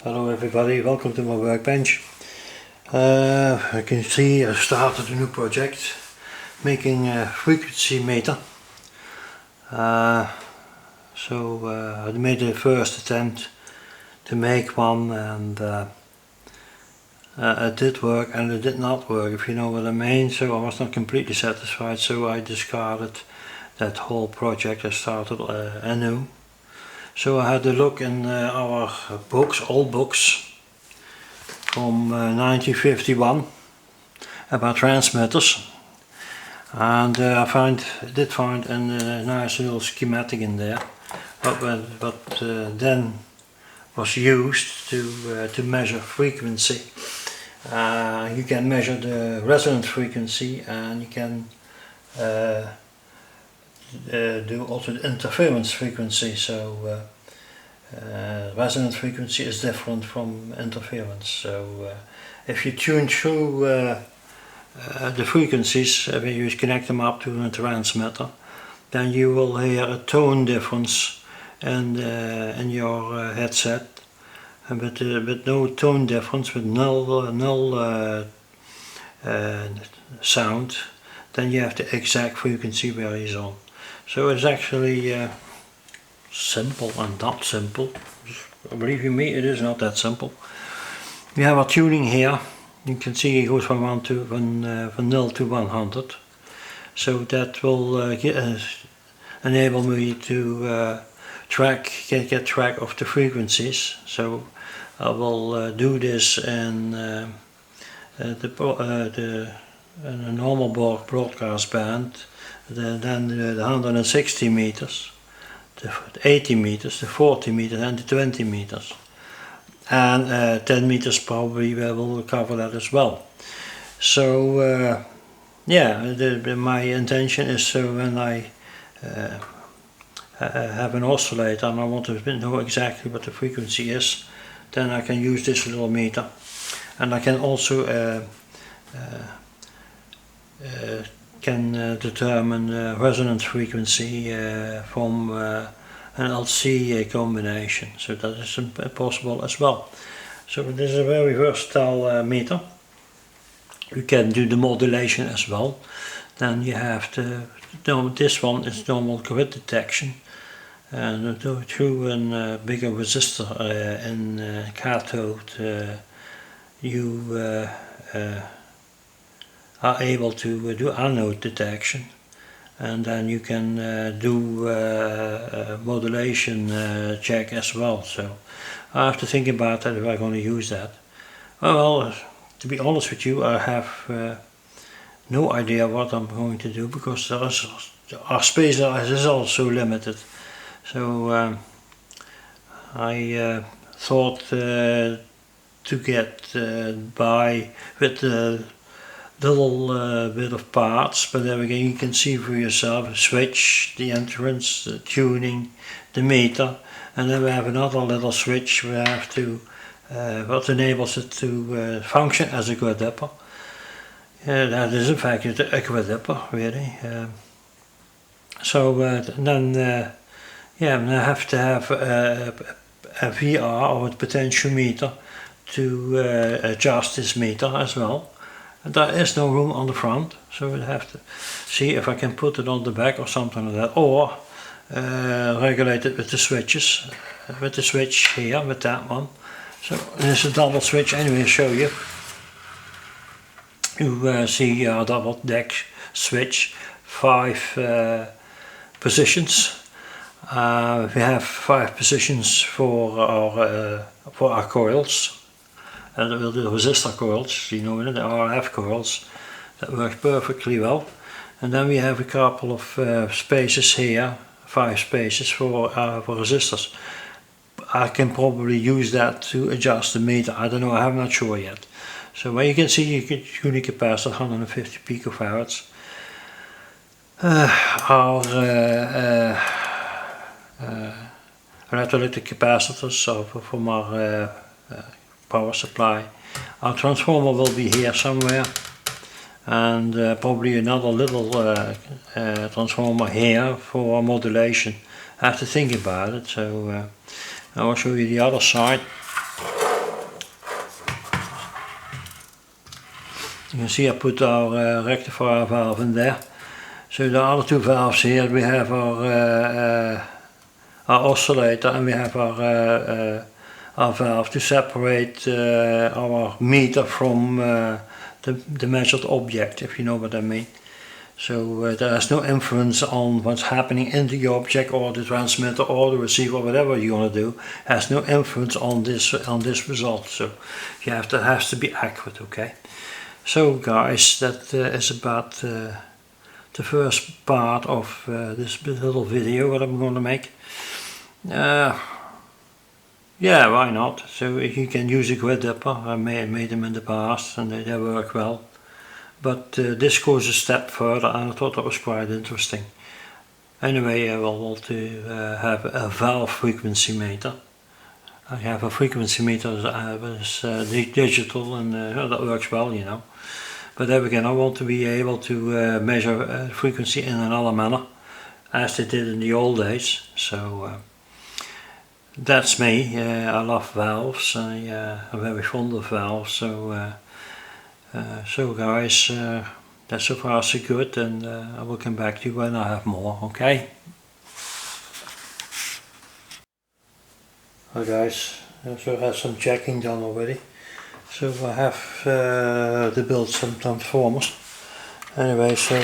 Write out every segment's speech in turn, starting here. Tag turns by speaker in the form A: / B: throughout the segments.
A: Hello everybody, welcome to my workbench. You can see I started a new project making a frequency meter. I made the first attempt to make one, and it did work and it did not work, if you know what I mean. So I was not completely satisfied, so I discarded that whole project. I started anew. So I had a look in our books, old books from 1951 about transmitters, and I did find a nice little schematic in there, but then was used to measure frequency. You can measure the resonant frequency, and you can do also the interference frequency. So resonant frequency is different from interference. So if you tune through the frequencies, when you connect them up to a transmitter, then you will hear a tone difference in your headset, and with no tone difference, with null sound, then you have the exact frequency where he's on. So it's actually simple and not simple. Believe you me, it is not that simple. We have our tuning here. You can see it goes from 0 to 100. So that will enable me to get track of the frequencies. So I will do this in a normal broadcast band, then the 160 meters, the 80 meters, the 40 meters and the 20 meters. And 10 meters probably will cover that as well. So my intention is, so when I have an oscillator and I want to know exactly what the frequency is, then I can use this little meter. And I can also determine resonance frequency from an LC combination, so that is possible as well. So this is a very versatile meter. You can do the modulation as well. Then you have this one is normal grid detection, and through a bigger resistor in cathode, you are able to do anode detection, and then you can do modulation check as well. So I have to think about that, if I'm going to use that. Well, to be honest with you, I have no idea what I'm going to do, because our space is also limited. So I thought to get by with the little bit of parts, but then again you can see for yourself: a switch, the entrance, the tuning, the meter, and then we have another little switch we have to what enables it to function as a grid dipper. That is in fact a grid dipper, really. Then I have to have a VR, or a potentiometer, to adjust this meter as well. And there is no room on the front, so I have to see if I can put it on the back or something like that, or regulate it with the switches, with the switch here, with that one. So there's a double switch. Anyway, I'll show you. You see a double deck switch, 5 positions. We have 5 positions for our coils. And the resistor coils, you know, the RF coils, that works perfectly well. And then we have a couple of spaces here, 5 spaces for resistors. I can probably use that to adjust the meter. I don't know, I'm not sure yet. So where you can see, you get unique capacitor, 150 picofarads. Our electrolytic capacitors from our power supply. Our transformer will be here somewhere, and probably another little transformer here for modulation. I have to think about it. So I will show you the other side. You can see I put our rectifier valve in there. So the other two valves here, we have our oscillator, and we have our valve to separate our meter from the measured object, if you know what I mean. So there has no influence on what's happening in the object or the transmitter or the receiver, whatever you want to do, has no influence on this result. So you has to be accurate, okay? So guys, that is about the first part of this little video what I'm going to make. Yeah, why not? So you can use a grid dipper. I made them in the past and they work well. But this goes a step further, and I thought that was quite interesting. Anyway, I will want to have a valve frequency meter. I have a frequency meter that's digital, and that works well, you know. But then again, I want to be able to measure frequency in another manner, as they did in the old days. So that's me. I love valves. I'm very fond of valves. So guys, that's so far so good, and I will come back to you when I have more, okay? Hi guys, so I have some checking done already. So I have to build some transformers. Anyway, so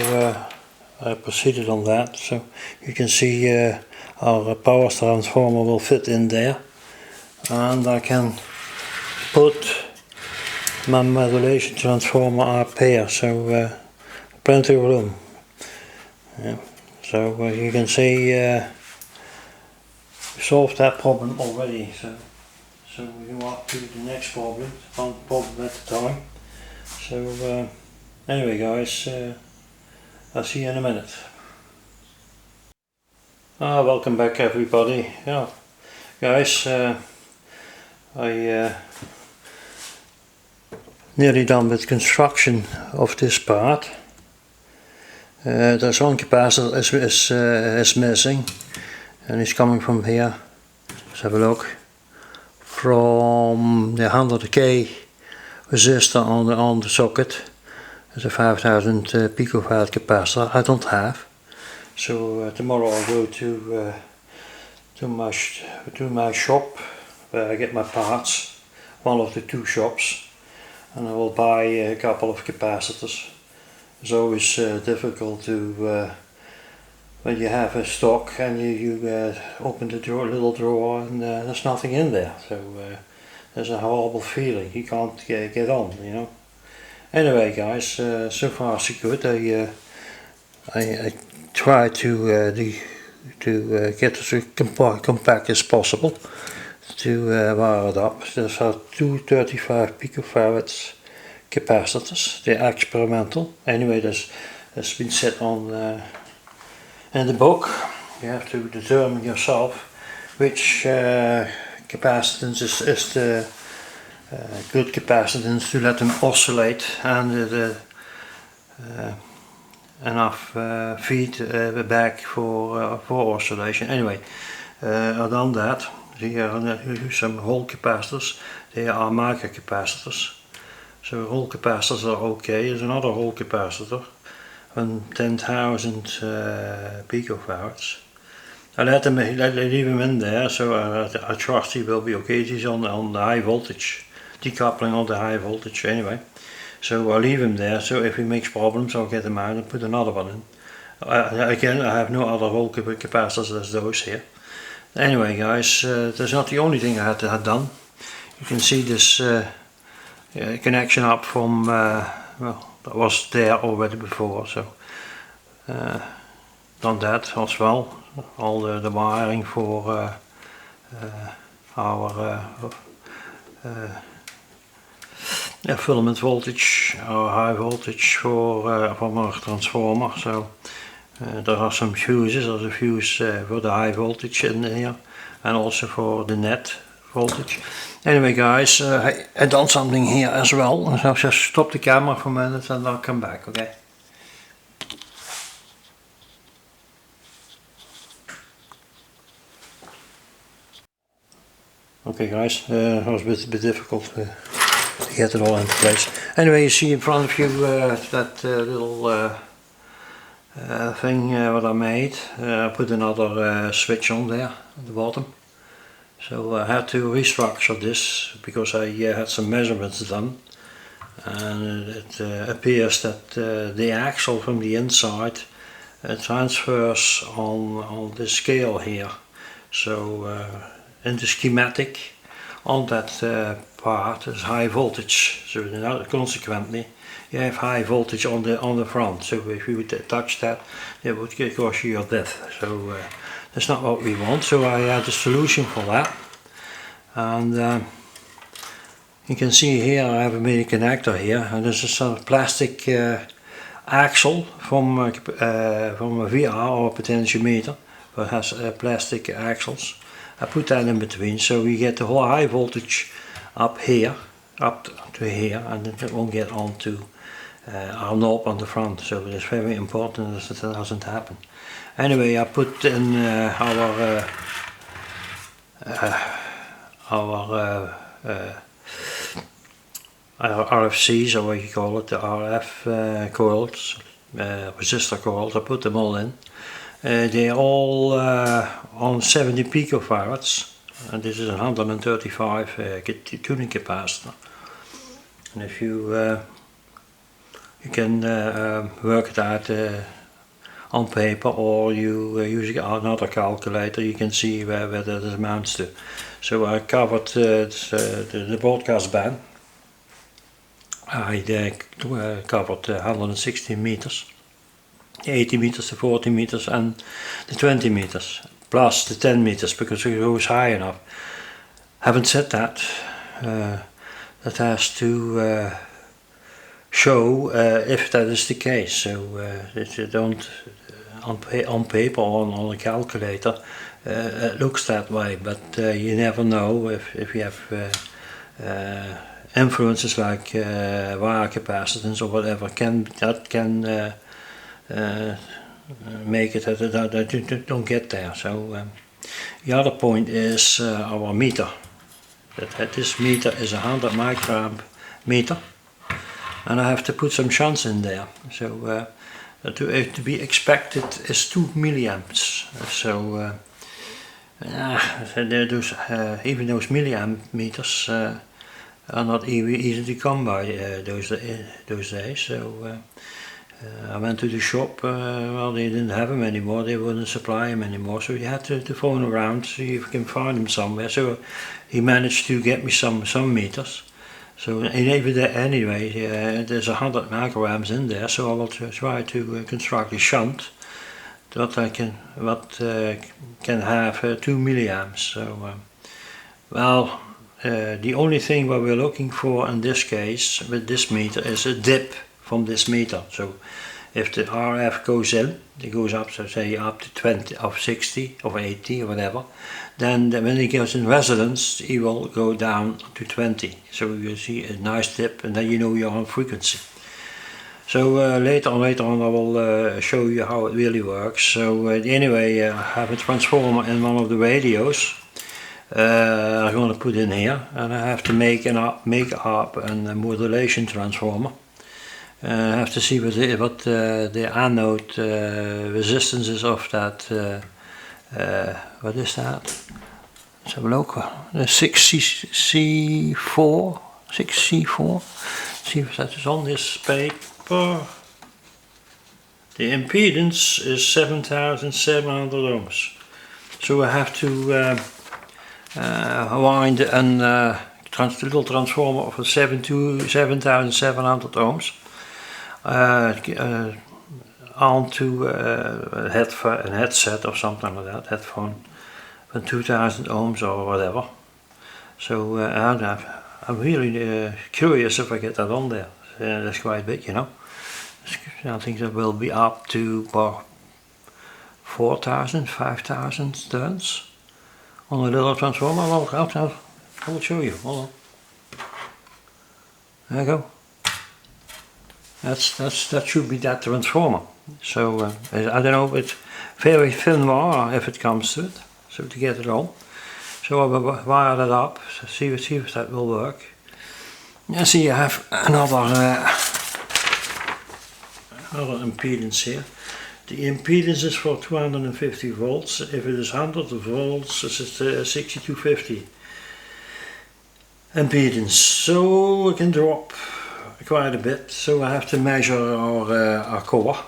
A: I proceeded on that. So you can see our power transformer will fit in there, and I can put my modulation transformer up here, so plenty of room. Yeah. So you can see we solved that problem already. So we go up to the next problem, one problem at a time. So anyway guys, I'll see you in a minute. Welcome back everybody. Yeah, guys, I nearly done with construction of this part. There's one capacitor is missing, and it's coming from here. Let's have a look. From the 100k resistor on the socket. There's a 5000 picofarad capacitor. I don't have. So tomorrow I'll go to my shop where I get my parts. One of the two shops. And I will buy a couple of capacitors. It's always difficult to when you have a stock and you open the little drawer and there's nothing in there. So there's a horrible feeling. You can't get on, you know. Anyway, guys, so far so good. I try to get as compact as possible to wire it up. There's two 35 picofarads capacitors. They're experimental. Anyway, that's been set on in the book. You have to determine yourself which capacitance is the good capacitance to let them oscillate, and enough feed back for oscillation. Anyway, I've done that. Here I use some whole capacitors. They are microcapacitors. So whole capacitors are okay. There's another whole capacitor on 10,000 picofarads. I leave him in there, so I trust he will be okay. He's on the high voltage, decoupling on the high voltage anyway. So I'll leave him there, so if he makes problems I'll get him out and put another one in. Again, I have no other whole capacitors as those here. Anyway guys, that's not the only thing I had to have done. You can see this connection up from, well, that was there already before, so done that as well. All the wiring for our filament voltage, our high voltage for from our transformer. So there are some fuses. There's a fuse for the high voltage in here, and also for the net voltage. Anyway guys, I done something here as well. I'll just stop the camera for a minute and I'll come back, okay? Okay guys, it was a bit difficult to get it all into place. Anyway, you see in front of you that little thing what I made. I put another switch on there at the bottom. So I had to restructure this because I had some measurements done, and it appears that the axle from the inside transfers on the scale here. So in the schematic on that part is high voltage, so consequently you have high voltage on the front. So if you would touch that, it would cause you your death. So that's not what we want. So I had a solution for that, and you can see here I have made a connector here, and this is a plastic axle from a VR or potentiometer, but it has plastic axles. I put that in between, so we get the whole high voltage up here, up to here, and then it won't get onto our knob on the front. So it's very important that that doesn't happen. Anyway, I put in our RFCs, or what you call it, the RF coils, resistor coils. I put them all in. They're all on 70 picofarads, and this is a 135 tuning capacitor. And if you can work it out on paper, or you use another calculator, you can see where that amounts to. So I covered the broadcast band. I covered 116 meters, 80 meters, the 40 meters, and the 20 meters, plus the 10 meters, because it goes high enough. Having said that, that has to show if that is the case. So if you don't on paper or on a calculator, it looks that way, but you never know if you have influences like wire capacitance or whatever can make it that you don't get there. So the other point is our meter. That this meter is a 100 microamp meter, and I have to put some shunts in there. So to be expected is 2 milliamps. So even those milliamp meters are not easy to come by those days. So I went to the shop. Well, they didn't have them anymore. They wouldn't supply them anymore. So you had to phone around, see if you can find them somewhere. So he managed to get me some meters. So anyway, there's 100 microamps in there. So I will try to construct a shunt that can have 2 milliamps. So well. The only thing what we're looking for in this case with this meter is a dip from this meter. So if the RF goes in, it goes up, so say up to 20 or 60 or 80 or whatever, then when it goes in resonance, it will go down to 20. So you see a nice dip, and then you know you're on frequency. So later on I will show you how it really works. So anyway, I have a transformer in one of the radios. I'm going to put in here, and I have to make up a modulation transformer. I have to see what the anode resistance is of that. What is that? Let's have a look. The 6C4. See if that is on this paper. The impedance is 7,700 ohms. So I have to wind a little transformer of 7,700 ohms onto a headset or something like that, headphone from 2,000 ohms or whatever. So I'm really curious if I get that on there. That's quite big, you know. I think that will be up to 4,000, 5,000 turns on a little transformer. I will show you. Hold on. There you go. That should be that transformer. So I don't know, it's very thin wire if it comes to it. So to get it on. So I will wire that up. So see if that will work. Yeah, see, you have another impedance here. The impedance is for 250 volts. If it is 100 volts, it's 6250 impedance. So it can drop quite a bit. So I have to measure our core.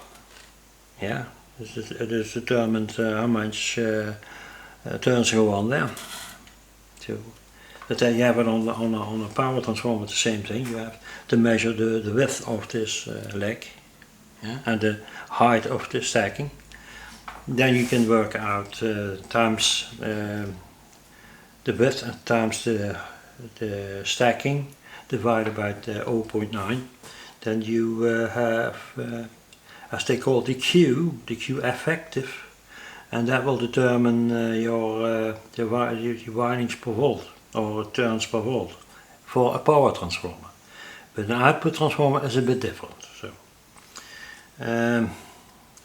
A: Yeah, it is determined how much turns go on there. So, but then you have it on a power transformer, the same thing. You have to measure the width of this leg, yeah, and the height of the stacking. Then you can work out times the width and times the stacking divided by the 0.9. Then you have, as they call the Q effective, and that will determine your windings per volt or turns per volt for a power transformer. But an output transformer is a bit different. So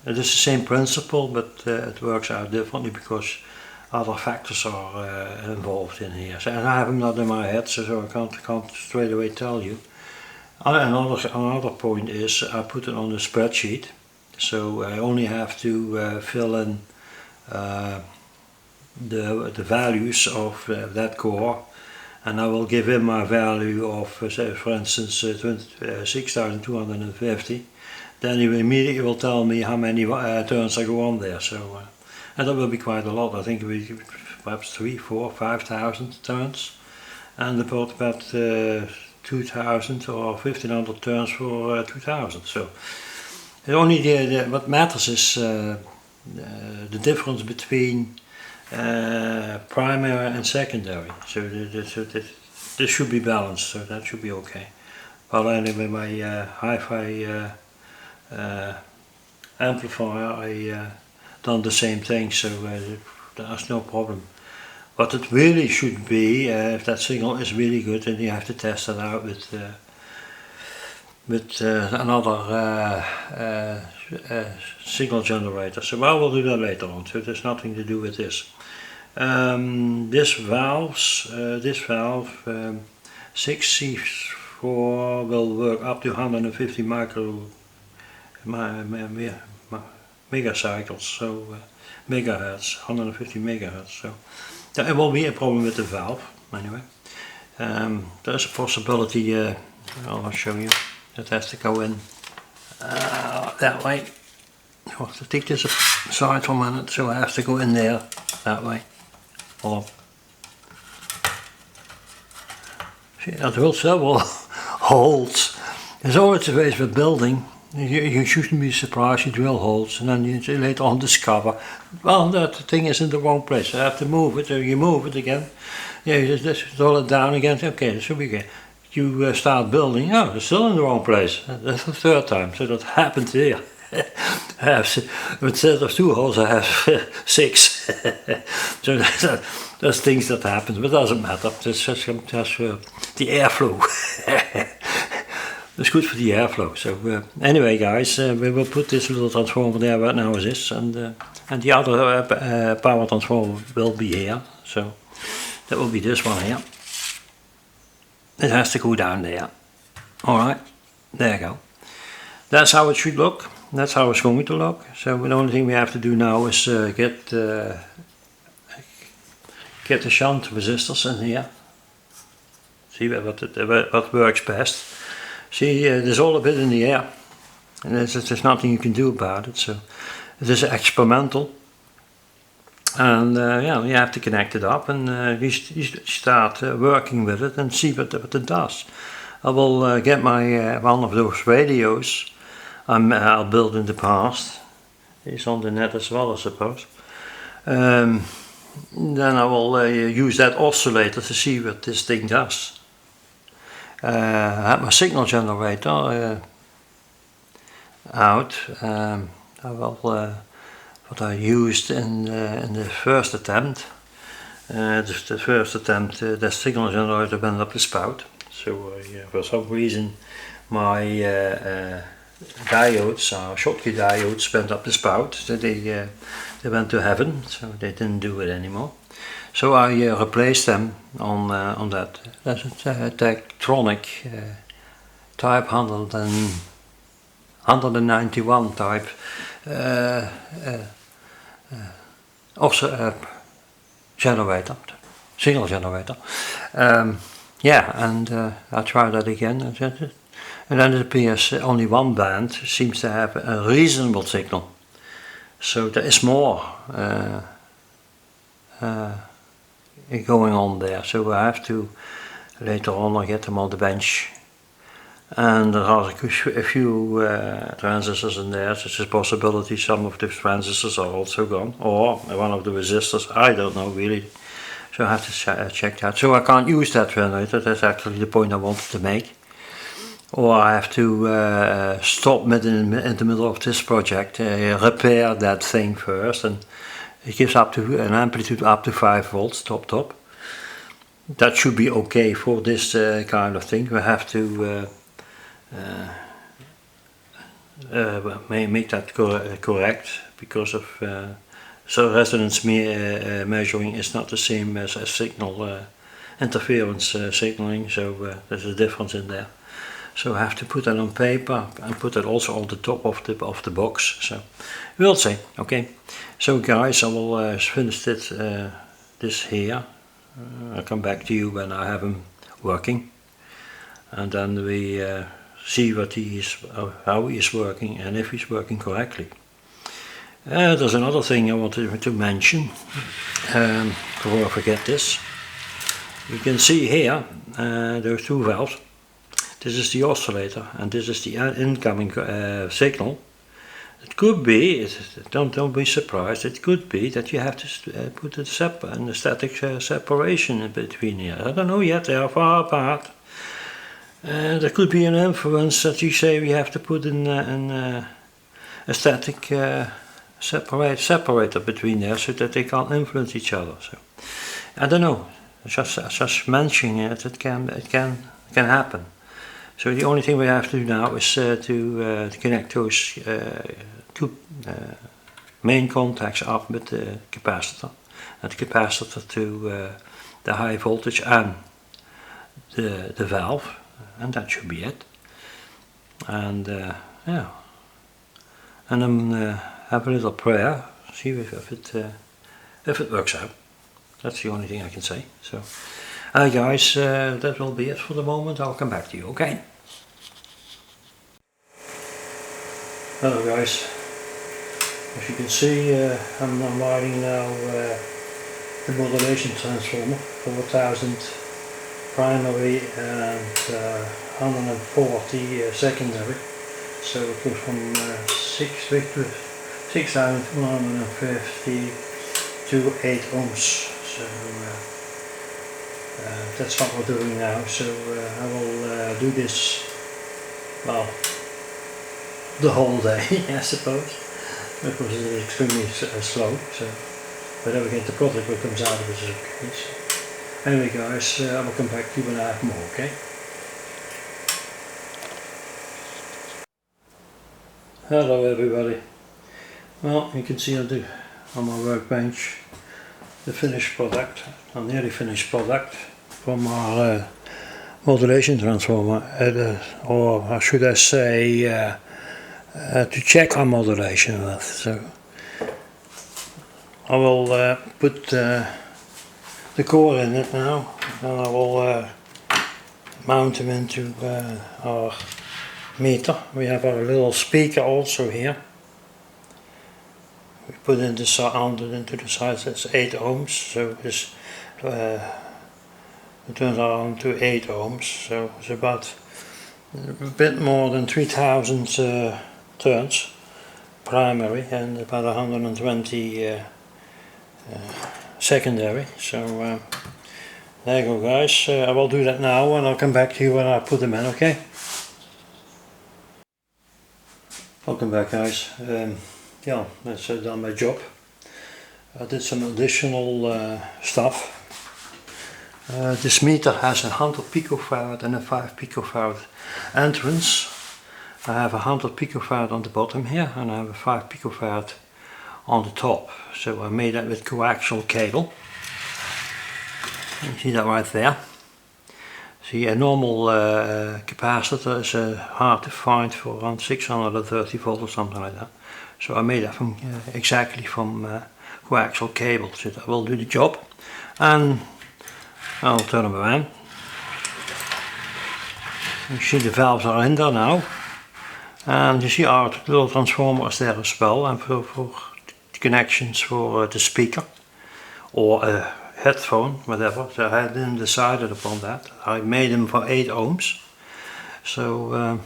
A: it is the same principle, but it works out differently because other factors are involved in here. So, and I have them not in my head, so I can't straight away tell you. Another point is I put it on the spreadsheet, so I only have to fill in the values of that core, and I will give him my value of say, for instance 6,250. Then he immediately will tell me how many turns I go on there. So and that will be quite a lot. I think we perhaps 3, 4, 5,000 turns, and about 2,000 or 1,500 turns for 2,000. So it only what matters is the difference between primary and secondary. So this should be balanced. So that should be okay. Well, anyway, my hi-fi amplifier, I done the same thing, so there's no problem. What it really should be, if that signal is really good, then you have to test it out with another signal generator. So I will do that later on, so there's nothing to do with this. This valve 6C4 will work up to 150 megacycles, so megahertz, 150 megahertz. So there will be a problem with the valve anyway. There's a possibility, I'll show you, that has to go in that way. I'll have to take this aside for a minute, so I have to go in there that way. Hold on. See, that will several holes. There's always a way with building. You shouldn't be surprised you drill holes and then you later on discover, well, that thing is in the wrong place. I have to move it, so you move it again. Yeah, you just roll it down again. Okay, this should be okay. You start building, oh, it's still in the wrong place. That's the third time, so that happened here. Instead of 2 holes, I have 6. So that's things that happen, but it doesn't matter. That's just the airflow. It's good for the airflow. So anyway, guys, we will put this little transformer there right now as is, and the other power transformer will be here. So that will be this one here. It has to go down there. All right, there you go. That's how it should look. That's how it's going to look. So the only thing we have to do now is get the shunt resistors in here. See what works best. See, there's all a bit in the air, and there's nothing you can do about it. So it is experimental, and yeah, you have to connect it up, and you start working with it and see what it does. I will get my one of those radios I'll build in the past. It's on the net as well, I suppose. Then I will use that oscillator to see what this thing does. I have my signal generator out. What I used in the first attempt. The first attempt, the signal generator went up the spout. So for some reason my diodes, Schottky diodes, went up the spout. So they went to heaven, so they didn't do it anymore. So I replaced them on that. That's a Tektronix type 191 type also generator, signal generator. Yeah, and I tried that again, and then it appears only one band seems to have a reasonable signal. So there is more going on there. So I have to later on I get them on the bench. And there are a few transistors in there, so there's a possibility some of the transistors are also gone, or one of the resistors, I don't know really. So I have to check that. So I can't use that generator, that's actually the point I wanted to make. Or I have to stop in the middle of this project, repair that thing first, and it gives up to an amplitude up to 5 volts top. That should be okay for this kind of thing. We have to make that correct, because of so resonance measuring is not the same as signal interference signaling, so there's a difference in there. So I have to put that on paper and put that also on the top of the box. So we'll see. Okay, so guys, I will finish this here. I'll come back to you when I have him working, and then we see what how he is working and if he's working correctly. There's another thing I wanted to mention before I forget this. You can see here those two valves. This is the oscillator and this is the incoming signal. It could be, don't be surprised, it could be that you have to put a static separation in between here. I don't know yet, they are far apart. There could be an influence that you say we have to put in a static separator between there so that they can't influence each other. So I don't know, just mentioning it, it can happen. So the only thing we have to do now is to connect those two main contacts up with the capacitor, and the capacitor to the high voltage and the valve, and that should be it. And yeah, and then have a little prayer, see if it works out. That's the only thing I can say. So guys, that will be it for the moment. I'll come back to you, okay? Hello guys, as you can see I'm wiring now the modulation transformer, 4000 primary and 140 secondary. So it goes from 6150 to 8 ohms. So that's what we're doing now. So I will do this, well, the whole day, I suppose, because it is extremely slow. So whatever we get the product what comes out of it is okay. So anyway guys, I will come back to you when I have more, okay? Hello everybody. Well, you can see on my workbench the finished product, a nearly finished product from our modulation transformer, or should I say to check our modulation with. So I will put the core in it now, and I will mount them into our meter. We have our little speaker also here. We put in the sound into the size, that's 8 ohms, so this it turns around to 8 ohms, so it's about a bit more than 3000 turns primary and about 120 secondary. So there you go guys, I will do that now and I'll come back to you when I put them in, okay? Welcome back guys. Yeah, that's done my job. I did some additional stuff. This meter has a 100 picofarad and a 5 picofarad entrance. I have a 100 picofarad on the bottom here and I have a 5 picofarad on the top. So I made that with coaxial cable. You see that right there. See, a normal capacitor is hard to find for around 630 volts or something like that. So I made that from exactly from coaxial cable, so that will do the job. And I'll turn them around. You see the valves are in there now. And you see our little transformer is there as well, and for the connections for the speaker or a headphone, whatever. So I hadn't decided upon that. I made them for 8 ohms. So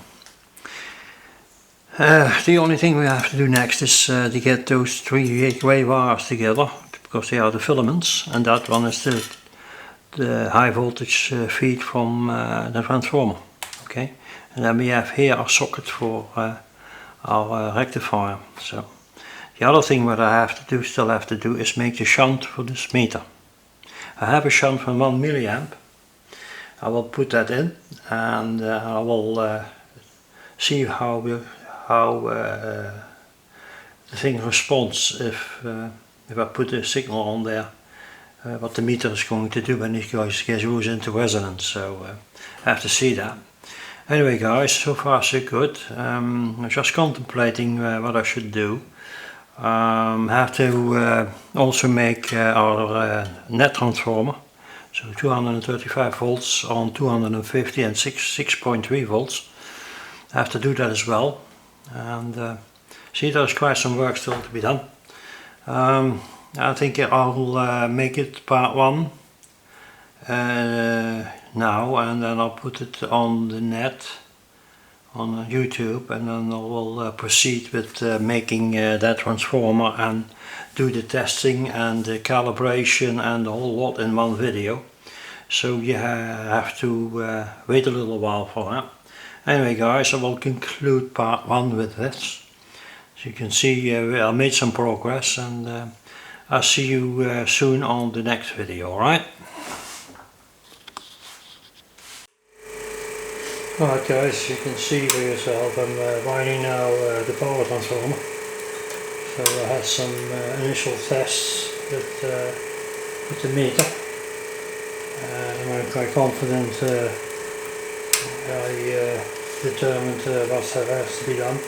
A: the only thing we have to do next is to get those 3 gray wires together, because they are the filaments, and that one is the high voltage feed from the transformer. Okay, and then we have here a socket for our rectifier. So the other thing what I have to do, still have to do, is make the shunt for this meter. I have a shunt from 1 milliamp. I will put that in, and I will see how the thing responds if I put a signal on there, what the meter is going to do when it goes into resonance. So I have to see that. Anyway guys, so far so good. I'm just contemplating what I should do. Have to also make our net transformer, so 235 volts on 250 and 6.3 volts. I have to do that as well, and see, there's quite some work still to be done. I think I'll make it part 1 now, and then I'll put it on the net on YouTube, and then I will proceed with making that transformer and do the testing and the calibration and the whole lot in one video. So you have to wait a little while for that. Anyway guys, I will conclude part 1 with this. As you can see, I made some progress, and I'll see you soon on the next video, alright? Alright guys, you can see for yourself, I'm winding now the power transformer. So I had some initial tests with the meter, and I'm quite confident I determined what has to be done.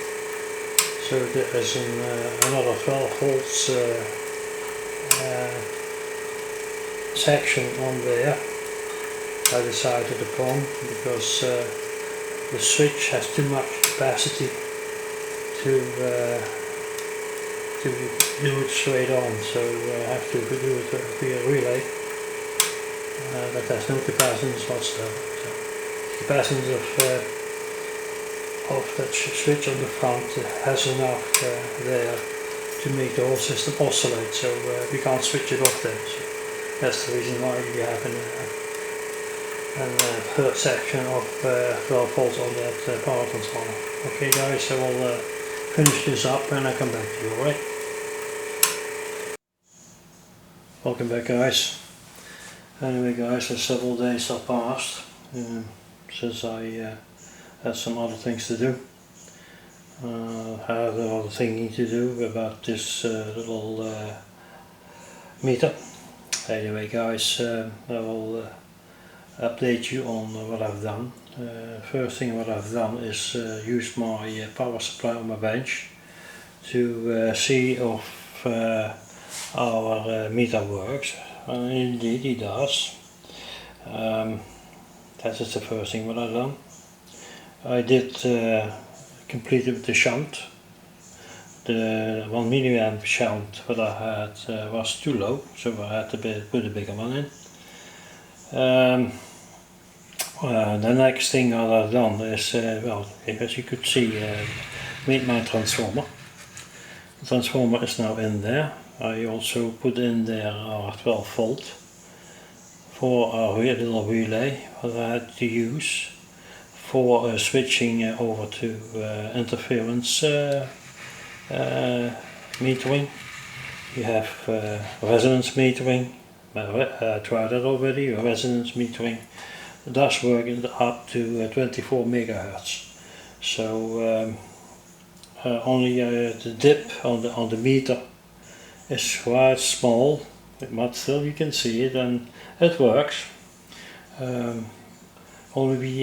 A: So there is another 12 volts section on there I decided upon, because the switch has too much capacity to do it straight on, so I have to do it via relay that has no capacitance whatsoever. So the capacitance of that switch on the front has enough there to make the whole system oscillate, so we can't switch it off there. So that's the reason why we have a third section of 12 volts on that power transformer. Okay guys, I will finish this up and I'll come back to you, alright? Welcome back guys. Anyway guys, several days have passed since I had some other things to do. I have another thinking to do about this little meter. Anyway guys, I will update you on what I've done. First thing what I've done is use my power supply on my bench to see if our meter works, and indeed it does. That is the first thing what I've done. I did complete it with the shunt. The 1 milliamp shunt what I had was too low, so I had to put a bigger one in. The next thing that I've done is, well, as you could see, made my transformer. The transformer is now in there. I also put in there our 12 volt for our little relay that I had to use for switching over to interference metering. You have resonance metering. I tried that already. Resonance metering does work up to 24 megahertz. So only the dip on the meter is quite small. but still you can see it and it works. Only we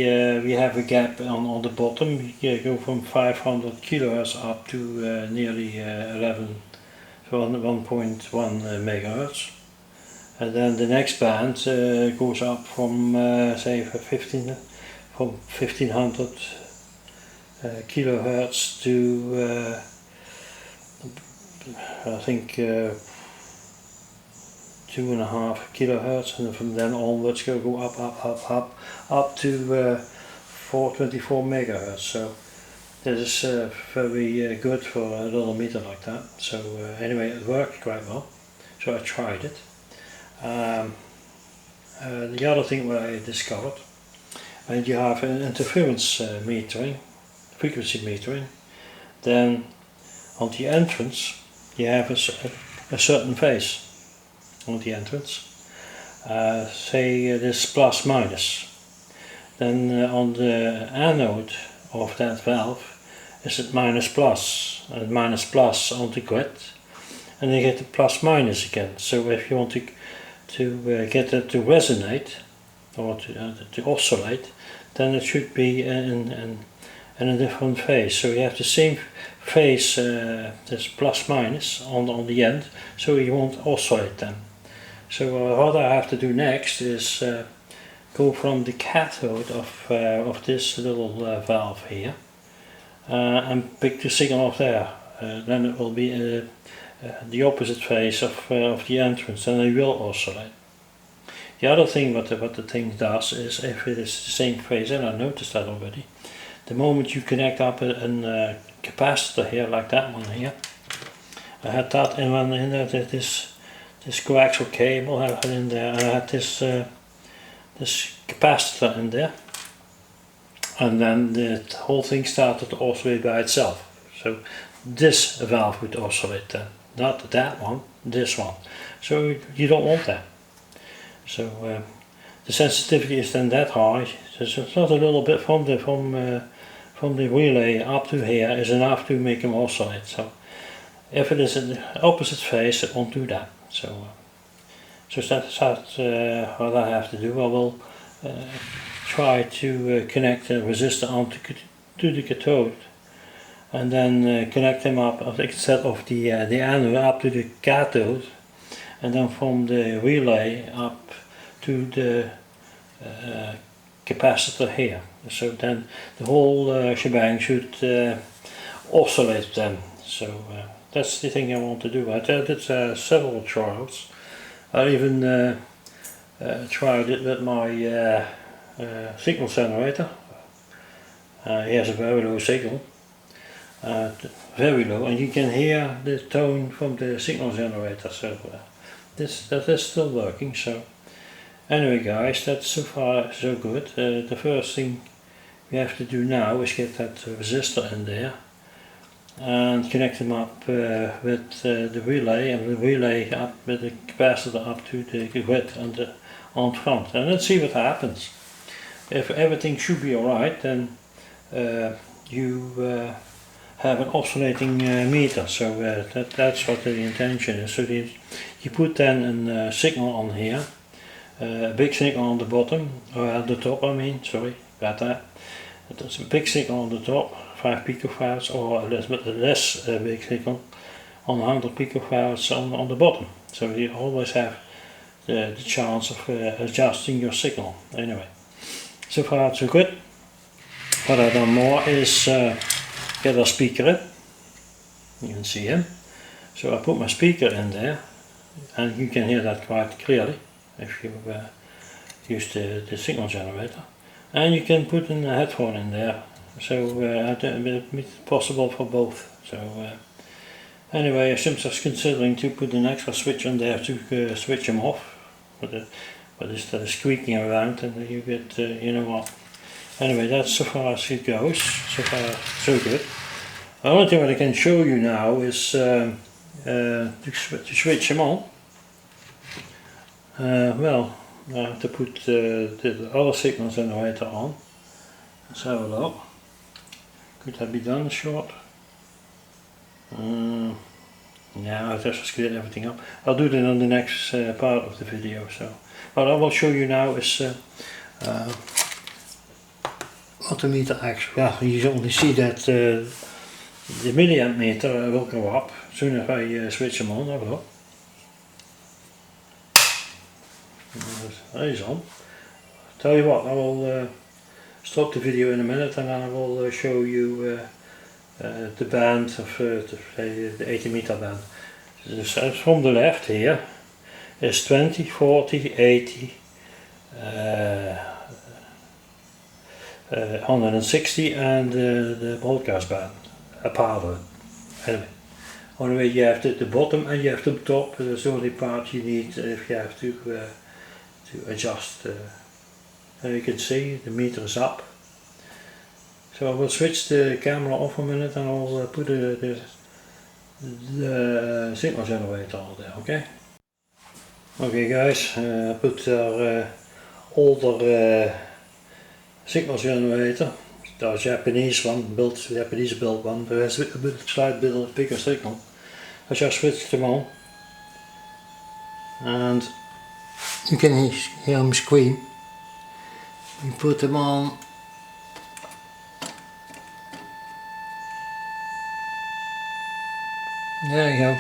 A: have a gap on the bottom. You go from 500 kilohertz up to nearly 1.1 megahertz. And then the next band goes up from say from 1500 kilohertz to I think 2.5 kilohertz, and from then onwards go up to 424 megahertz. So this is very good for a little meter like that. So anyway, it worked quite well. So I tried it. The other thing what I discovered, and you have an interference metering, frequency metering, then on the entrance you have a certain phase on the entrance, say this plus minus. Then on the anode of that valve is it minus plus, and minus plus on the grid, and you get the plus minus again. So if you want to get it to resonate or to oscillate, then it should be in a different phase. So you have the same phase, this plus minus on the end, so you won't oscillate then. So what I have to do next is go from the cathode of this little valve here and pick the signal off there. Then it will be the opposite phase of the entrance, and it will oscillate. The other thing what the thing does is, if it is the same phase, and I noticed that already, the moment you connect up a capacitor here, like that one here, I had that in there, this coaxial cable I had in there, and I had this capacitor in there, and then the whole thing started to oscillate by itself. So this valve would oscillate then, not that one, this one. So you don't want that. So the sensitivity is then that high. So it's not a little bit from the relay up to here is enough to make them oscillate. So if it is in the opposite phase, it won't do that. So that's what I have to do. I will try to connect the resistor onto to the cathode, and then connect them up instead of the anode up to the cathode, and then from the relay up to the capacitor here. So then the whole shebang should oscillate then. So that's the thing I want to do. I did several trials. I even tried it with my signal generator. He has a very low signal, very low, and you can hear the tone from the signal generator. So that is still working. So anyway, guys, that's so far so good. The first thing we have to do now is get that resistor in there and connect them up with the relay, and the relay up with the capacitor up to the grid on front, and let's see what happens. If everything should be alright, then you have an oscillating meter. So that's what the intention is. So you put then a signal on here, a big signal on the bottom, or at the top, I mean, sorry about that. There's a big signal on the top, 5 picofarads, or a less big signal on 100 picofarads on the bottom. So you always have the chance of adjusting your signal. Anyway, so far so good. What I've done more is get a speaker in. You can see him. So I put my speaker in there, and you can hear that quite clearly if you use the signal generator. And you can put a headphone in there, so it's possible for both. So anyway, I'm just considering to put an extra switch on there to switch them off, but instead of squeaking around, and you get, you know what. Anyway, that's so far as it goes. So far so good. The only thing that I can show you now is to switch them on. Well, I have to put the other signal generator on. Let's have a look. Could that be done short? Now I've just cleared everything up. I'll do that on the next part of the video. So what I will show you now is what the meter actually, yeah, you only see that the milliamp meter will go up as soon as I switch them on. Have a look. That is on. Tell you what, I will stop the video in a minute and then I will show you the band of the 80 meter band. So from the left here is 20, 40, 80, 160 and the broadcast band, a part1. Anyway, only you have the bottom and you have the top. That's the only part you need if you have to adjust. And you can see the meter is up. So I will switch the camera off a minute and I'll put the signal generator on there, okay? Okay guys, I put our older signal generator, the Japanese built one, but has a slightly bigger signal. I just switched them on and you can hear them scream. You put them on. There you go.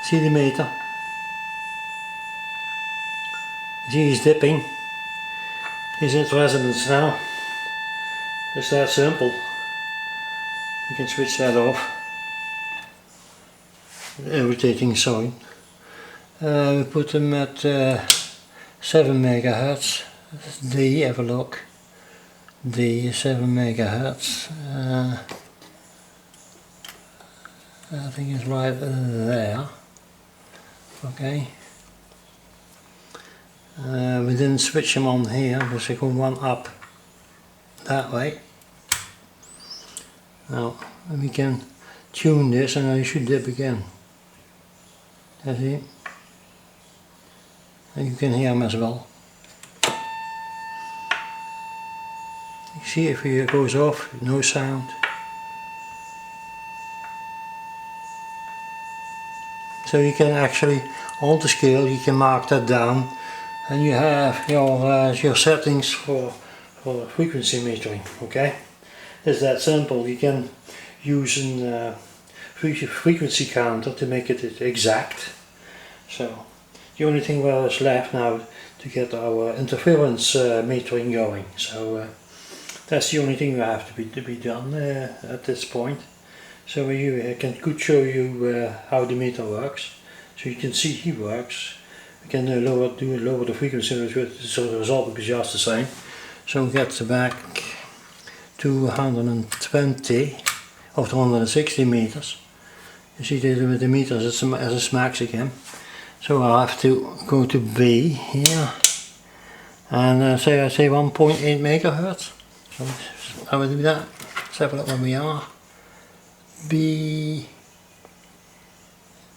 A: See the meter? See he's dipping. He's at resonance now. It's that simple. You can switch that off. Rotating sign. We put them at 7 megahertz. D, have a look. D is 7 megahertz. I think it's right there. Okay. We didn't switch them on here because they go one up that way. Now we can tune this and I should dip again. You see? And you can hear them as well. You see if it goes off, no sound. So you can actually, on the scale, you can mark that down and you have your settings for frequency metering, okay? It's that simple. You can use a frequency counter to make it exact. So the only thing that is left now to get our interference metering going. So that's the only thing that have to be done at this point. So I could show you how the meter works, so you can see he works. We can lower the frequency, so the result will be just the same. So we get back to 120 of the 160 meters. You see that with the meters it's as a smacks again. So I have to go to B here and I say 1.8 megahertz. So I will do that. Let's have a look where we are. B,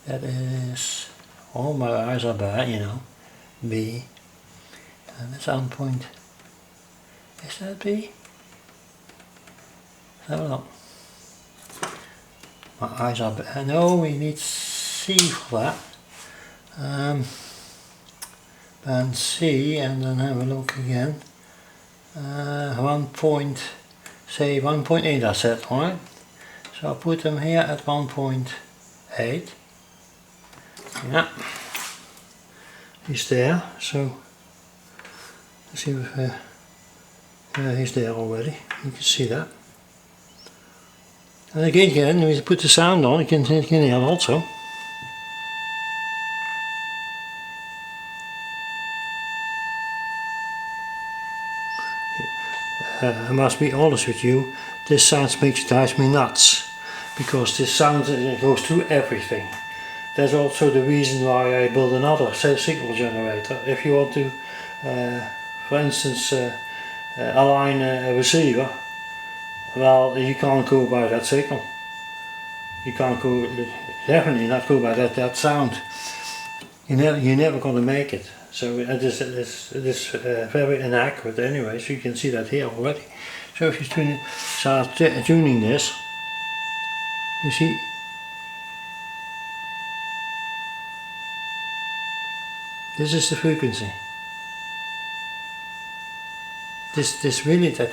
A: that is, oh my eyes are bad, you know, B, and that's on point, is that B? Let's have a look. My eyes are bad, no, we need C for that, and C, and then have a look again, 1.8 I said, alright? So I'll put them here at 1.8. Yeah, he's there. So let's see if he's there already. You can see that. And again, we put the sound on. You can hear it also. I must be honest with you. This sound drives me nuts. Because this sound goes through everything. That's also the reason why I built another signal generator. If you want to, for instance, align a receiver, well, you can't go by that signal. You can't go, definitely not go by that sound. You're never going to make it. So it is very inaccurate anyway. So you can see that here already. So if you start tuning this. You see, This is the frequency. This really that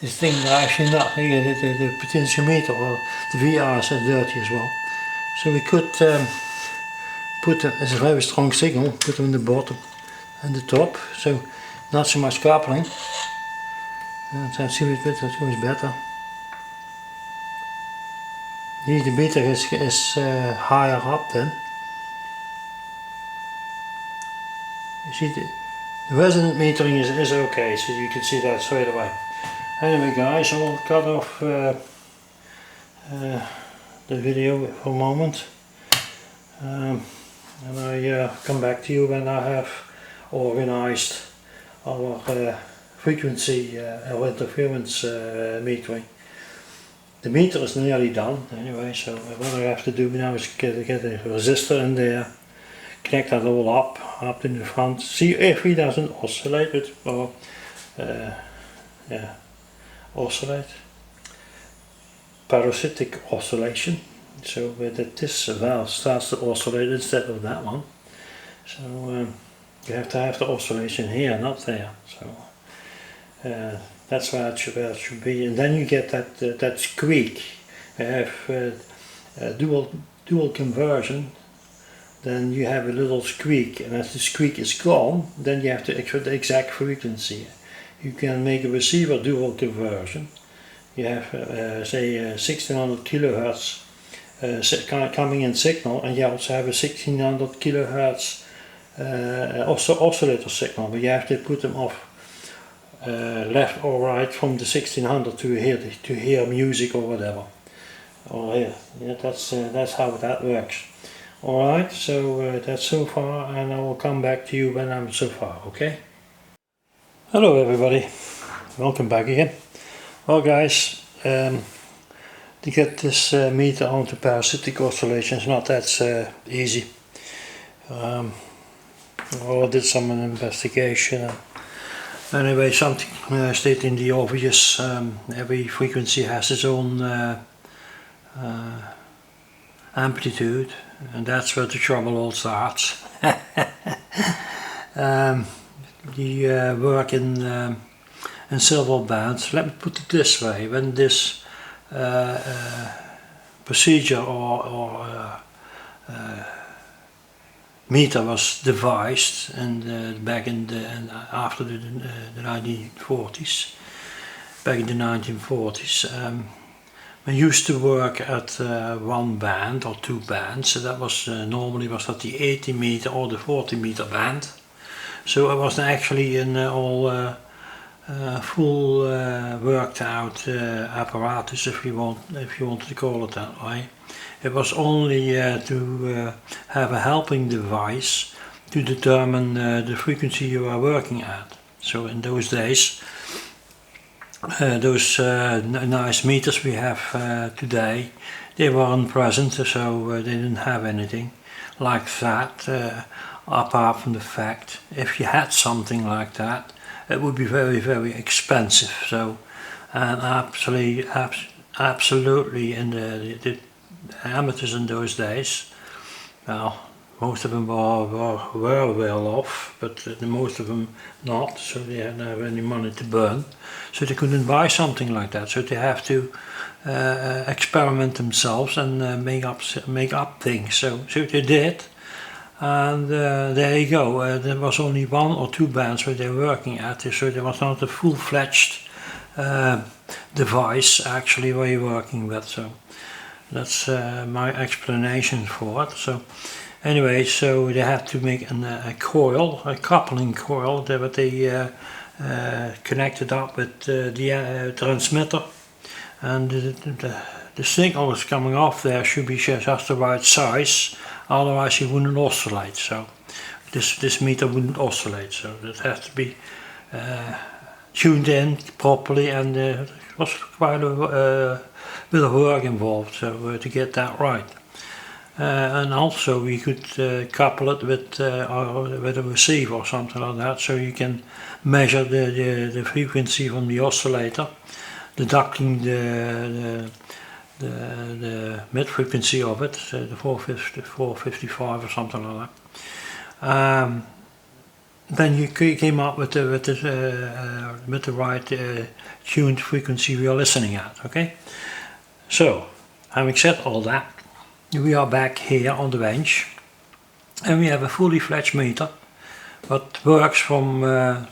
A: this thing actually not here, the potentiometer or the VR is dirty as well. So we could put them as a very strong signal, put them in the bottom and the top, so not so much coupling. And see if it goes better. Here the meter is higher up then. You see the resonant metering is okay, so you can see that straight away. Anyway guys, I will cut off the video for a moment. And I come back to you when I have organized our frequency or interference metering. The meter is nearly done anyway, so what I have to do now is get a resistor in there, connect that all up in the front, see if it doesn't oscillate with, or oscillate, parasitic oscillation, so that this valve starts to oscillate instead of that one. So you have to have the oscillation here, not there. So that's where it should be, and then you get that squeak. You have dual conversion, then you have a little squeak, and as the squeak is gone, then you have to extract the exact frequency. You can make a receiver dual conversion. You have say 1600 kilohertz coming in signal, and you also have a 1600 kilohertz oscillator signal, but you have to put them off left or right from the 1600 to hear music or whatever. Or here, yeah, that's how that works. Alright, so that's so far, and I will come back to you when I'm so far, okay? Hello everybody, welcome back again. Well guys, to get this meter onto parasitic oscillation is not that easy. I did some investigation. Anyway, something stating the obvious, every frequency has its own amplitude, and that's where the trouble all starts. You work in several bands. Let me put it this way: when this procedure or meter was devised, and back in after the 1940s, back in the 1940s, we used to work at one band or two bands. So that was normally was that the 80 meter or the 40 meter band. So it was actually an all full worked out apparatus, if you wanted to call it that way. It was only to have a helping device to determine the frequency you are working at. So in those days, those nice meters we have today, they weren't present, so they didn't have anything like that, apart from the fact if you had something like that, it would be very, very expensive. So, and absolutely in the amateurs in those days, well, most of them were well off, but most of them not, so they didn't have any money to burn, so they couldn't buy something like that, so they have to experiment themselves and make up things. So they did, and there you go. There was only one or two bands where they were working at, so there was not a full-fledged device actually where you're working with. So that's my explanation for it. So anyway, so they had to make a coil, a coupling coil, that they connected up with the transmitter, and the signal that's coming off there should be just the right size, otherwise it wouldn't oscillate. So this meter wouldn't oscillate, so it has to be tuned in properly, and it was quite a bit of work involved, so to get that right. And also we could couple it with a receiver or something like that, so you can measure the frequency from the oscillator, deducting the the mid frequency of it, so the 450, 455 or something like that. Then you came up with the right tuned frequency we are listening at. Okay, so having said all that, we are back here on the bench, and we have a fully fledged meter, but works from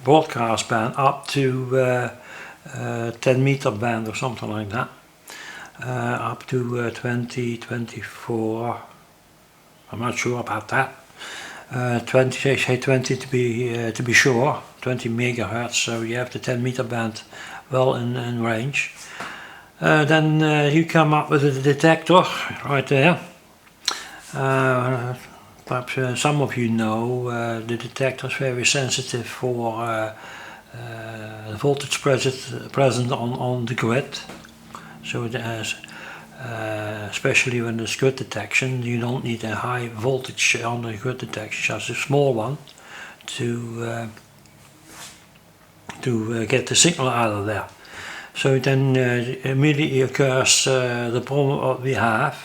A: broadcast band up to 10 meter band or something like that, up to 20, 24. I'm not sure about that. 20, say 20 to be sure, 20 megahertz, so you have the 10 meter band well in range. Then you come up with a detector right there. Perhaps some of you know the detector is very sensitive for the voltage present on the grid. So it has, especially when there's grid detection, you don't need a high voltage on the grid detection, just a small one to get the signal out of there. So then immediately occurs the problem we have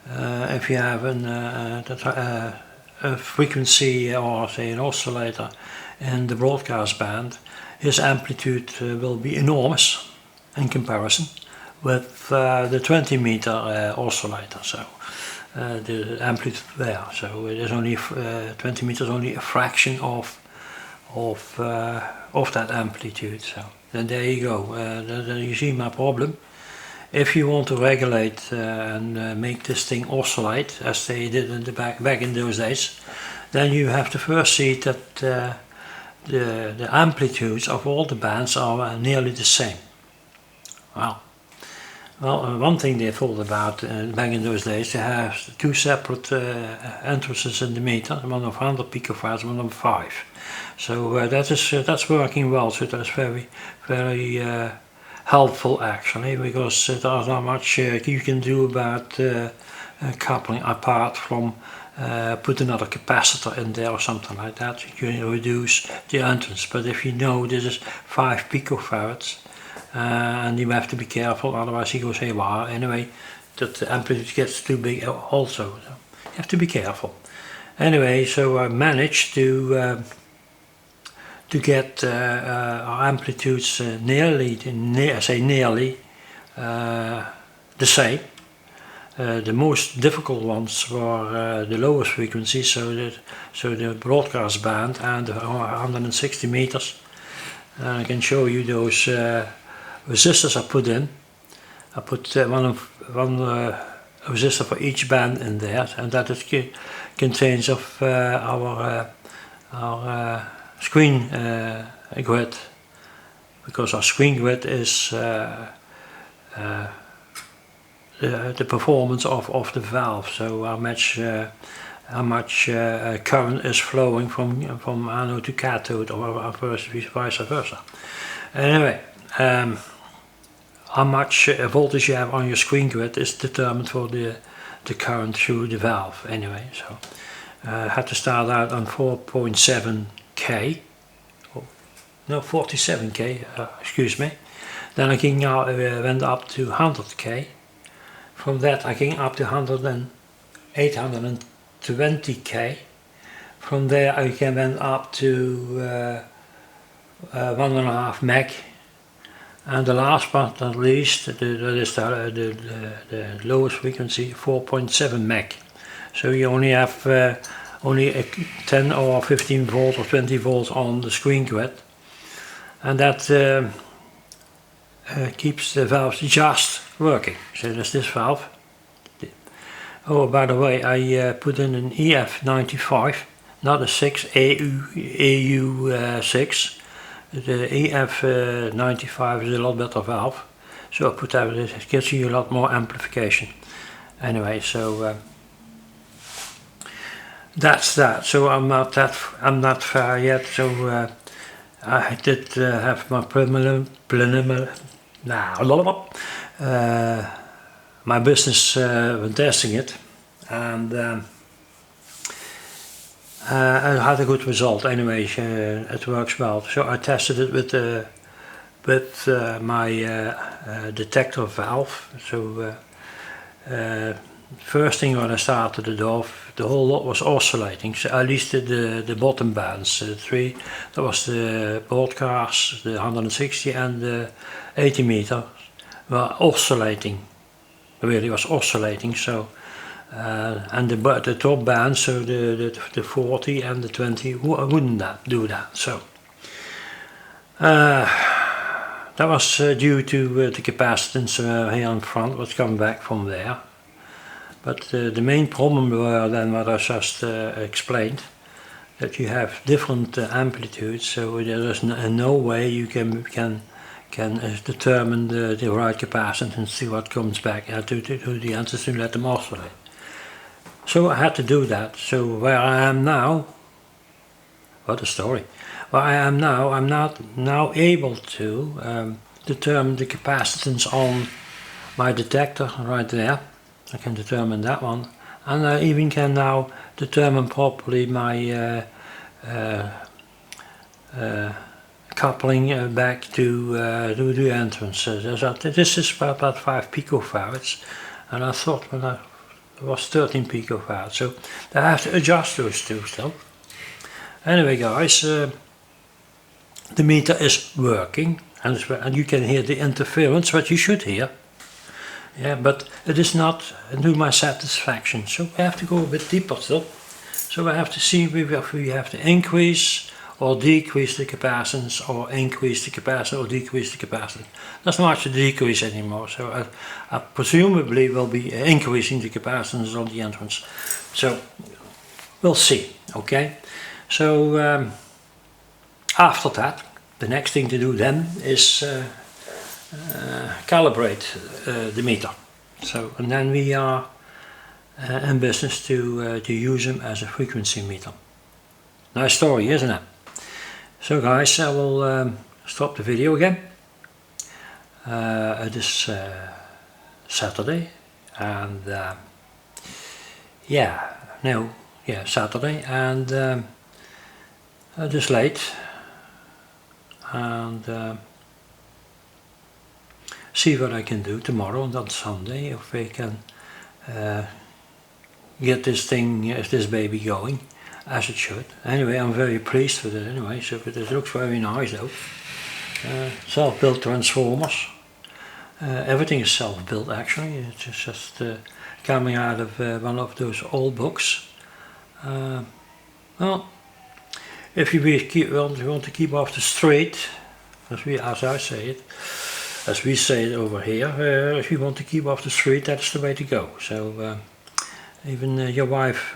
A: if you have a frequency, or say an oscillator in the broadcast band. His amplitude will be enormous in comparison with the 20 meter oscillator, so the amplitude there. So it is only 20 meters, only a fraction of that amplitude. So then there you go. Then you see my problem. If you want to regulate and make this thing oscillate as they did in the back in those days, then you have to first see that the amplitudes of all the bands are nearly the same. Well, one thing they thought about back in those days, they have two separate entrances in the meter, one of 100 picofarads, one of 5. So that's working well. So that's very helpful actually, because there's not much you can do about coupling apart from put another capacitor in there or something like that. You can reduce the entrance. But if you know this is 5 picofarads, and you have to be careful, otherwise he goes haywire. Anyway, that the amplitude gets too big also, so you have to be careful. Anyway, so I managed to get our amplitudes nearly the same. The most difficult ones were the lowest frequencies, so the broadcast band and the 160 meters. I can show you those resistors I put in. I put one resistor for each band in there, and that it contains of our screen grid, because our screen grid is the performance of the valve, so how much current is flowing from anode to cathode, or vice versa. Anyway, how much voltage you have on your screen grid is determined for the current through the valve. Anyway, so I had to start out on 4.7k, no 47k, excuse me. Then I went up to 100k. From that I came up to 820k. From there I went up to 1.5 meg, and the last but not least, that is the lowest frequency, 4.7 meg. So you only have only 10 or 15 volts or 20 volts on the screen grid, and that keeps the valves just working. So there's this valve. Oh, by the way, I put in an EF95, not a 6, AU6. The EF95 is a lot better valve, so I put that. It gives you a lot more amplification. Anyway, so that's that. So I'm not far yet. So I did have my my business when testing it, and I had a good result. Anyway, it works well. So I tested it with with my detector valve. So first thing when I started it off, the whole lot was oscillating. So at least the bottom bands, the three, that was the broadcast, the 160 and the 80 meter, were oscillating. Really was oscillating. So and the top band, so the 40 and the 20 wouldn't do that. So that was due to the capacitance here in front was coming back from there. But the main problem were then what I just explained, that you have different amplitudes, so there is no way you can determine the right capacitance and see what comes back to the answers to let them oscillate. So I had to do that. So where I am now, what a story. Where I am now, I'm not now able to determine the capacitance on my detector right there. I can determine that one, and I even can now determine properly my coupling back to the entrance. This is about 5 picofarads, and I thought when I was 13 picofarads, so I have to adjust those two still. Anyway guys, the meter is working, and you can hear the interference, what you should hear. Yeah, but it is not to my satisfaction, so we have to go a bit deeper still. So we have to see if we have to increase or decrease the capacitance, or increase the capacitance or decrease the capacitance. That's not much a decrease anymore, so I presumably will be increasing the capacitance on the entrance. So we'll see, okay? So after that, the next thing to do then is calibrate the meter. So, and then we are in business to use them as a frequency meter. Nice story, isn't it? So guys, I will stop the video again. It is Saturday, and Saturday, and it is late, and see what I can do tomorrow and on Sunday, if I can get this baby going as it should. Anyway, I'm very pleased with it anyway, so it looks very nice though. Self-built transformers. Everything is self-built actually, it's just coming out of one of those old books. Well, if you want to keep off the street, as I say it, as we say it over here, if you want to keep off the street, that's the way to go. So even your wife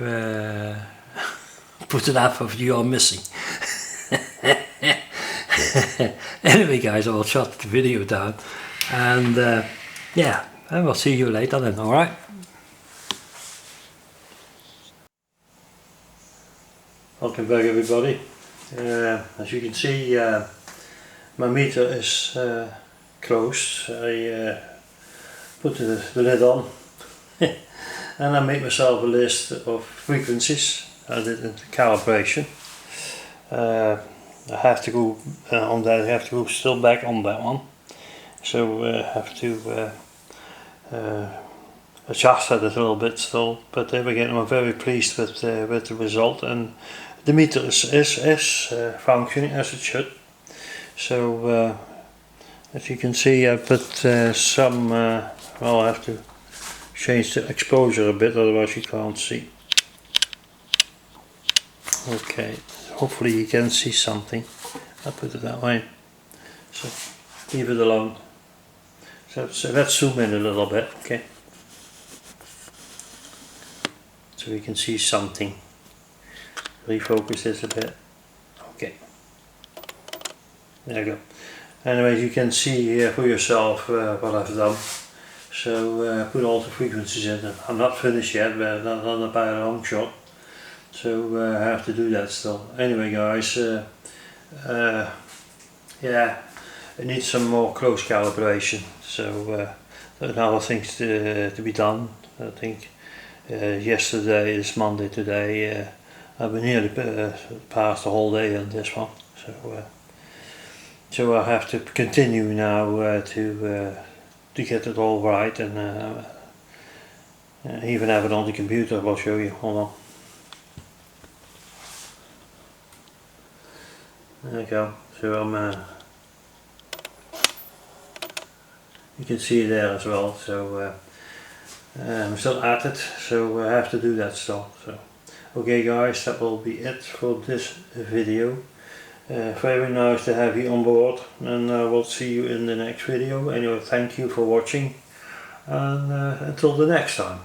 A: put it up if you are missing. Anyway guys, I will shut the video down, and yeah, I will see you later then, alright? Welcome back everybody. As you can see, my meter is closed. I put the lid on and I made myself a list of frequencies. I did the calibration. I have to go on that. I have to go still back on that one. So I have to adjust that a little bit still. But again, I'm very pleased with the result, and the meter is functioning as it should. So as you can see, I put some. Well, I have to change the exposure a bit, otherwise you can't see. Okay, hopefully you can see something. I'll put it that way. So leave it alone. So let's zoom in a little bit, okay? So we can see something. Refocus this a bit. Okay. There you go. Anyway, you can see here for yourself what I've done. So put all the frequencies in. I'm not finished yet, but not by a long shot. So I have to do that still. Anyway guys, yeah, I need some more close calibration. So another things to be done. I think yesterday is Monday today. I've been nearly past the whole day on this one. So So I have to continue now to get it all right, and even have it on the computer. I'll show you. Hold on. There you go. So you can see there as well. So I'm still at it, so I have to do that still. So okay guys, that will be it for this video. Very nice to have you on board, and I will see you in the next video. Anyway, thank you for watching, and until the next time.